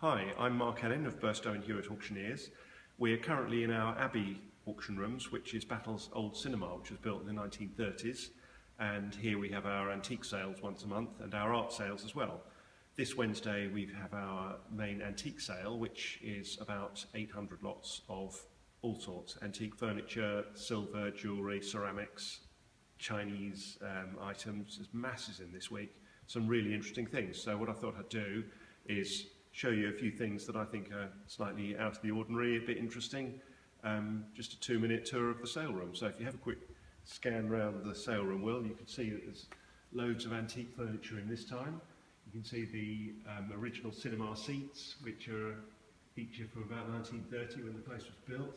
Hi, I'm Mark Ellen of Burstow and Hewitt Auctioneers. We are currently in our Abbey auction rooms, which is Battle's old cinema, which was built in the 1930s. And here we have our antique sales once a month and our art sales as well. This Wednesday we have our main antique sale, which is about 800 lots of all sorts: antique furniture, silver, jewellery, ceramics, Chinese items. There's masses in this week, some really interesting things. So what I thought I'd do is show you a few things that I think are slightly out of the ordinary, a bit interesting. Just a 2-minute tour of the sale room. So if you have a quick scan around the sale room, Will, you can see that there's loads of antique furniture in this time. You can see the original cinema seats, which are a feature from about 1930 when the place was built.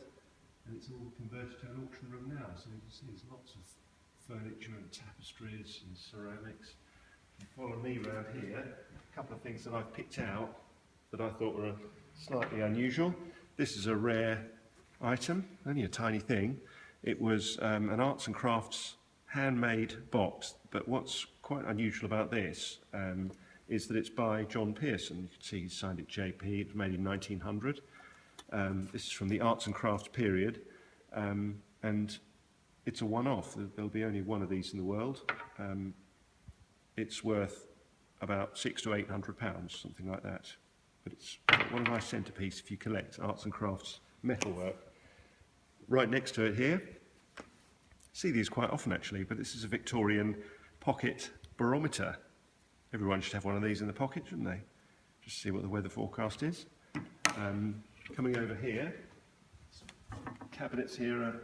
And it's all converted to an auction room now. So you can see there's lots of furniture and tapestries and ceramics. If you follow me around here, a couple of things that I've picked out that I thought were slightly unusual. This is a rare item, only a tiny thing. It was an arts and crafts handmade box, but what's quite unusual about this is that it's by John Pearson. You can see he signed it JP. It was made in 1900. This is from the arts and crafts period, and it's a one-off. There'll be only one of these in the world. It's worth about £600 to £800, something like that. But it's what a nice centrepiece if you collect arts and crafts metalwork. Right next to it here, see these quite often actually, but this is a Victorian pocket barometer. Everyone should have one of these in the pocket, shouldn't they? Just see what the weather forecast is. Coming over here, cabinets here are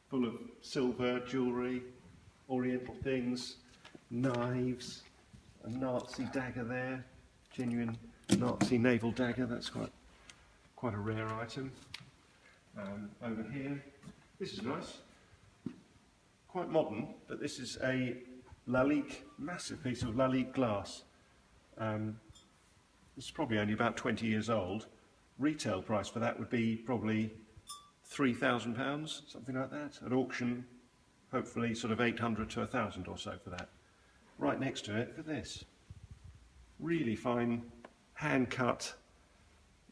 full of silver, jewellery, oriental things, knives, a Nazi dagger there, genuine Nazi naval dagger. That's quite a rare item. Over here, this is nice, quite modern, but this is a Lalique, massive piece of Lalique glass. This is probably only about 20 years old. Retail price for that would be probably £3,000, something like that. At auction, hopefully sort of 800 to 1,000 or so for that. Right next to it, look at this. Really fine hand-cut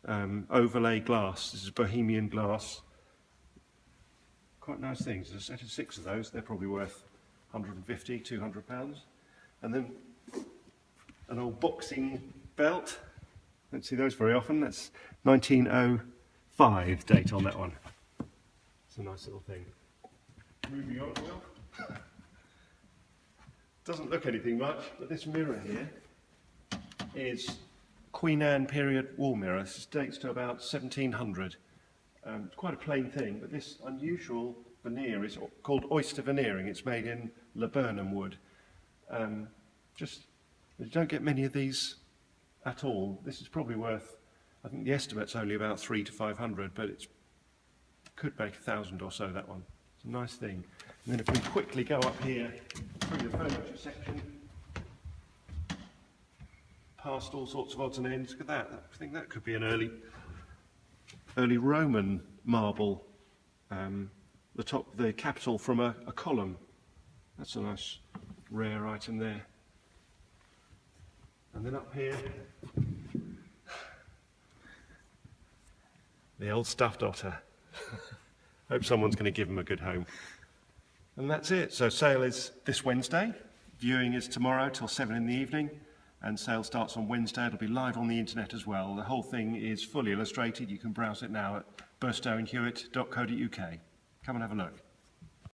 overlay glass. This is Bohemian glass. Quite nice things. There's a set of 6 of those. They're probably worth 150, 200 pounds. And then an old boxing belt. Don't see those very often. That's 1905 date on that one. It's a nice little thing. Moving on, Will. Doesn't look anything much, but this mirror here is Queen Anne period wall mirror. This dates to about 1700. It's quite a plain thing, but this unusual veneer is called oyster veneering. It's made in laburnum wood. You don't get many of these at all. This is probably worth, I think the estimate's only about 300 to 500, but it could make 1,000 or so, that one. It's a nice thing. And then if we quickly go up here through the furniture section, past all sorts of odds and ends. Look at that. I think that could be an early Roman marble. The capital from a column. That's a nice rare item there. And then up here, the old stuffed otter. Hope someone's going to give him a good home. And that's it. So sale is this Wednesday. Viewing is tomorrow till 7 in the evening. And sale starts on Wednesday. It'll be live on the internet as well. The whole thing is fully illustrated. You can browse it now at burstowandhewitt.co.uk. Come and have a look.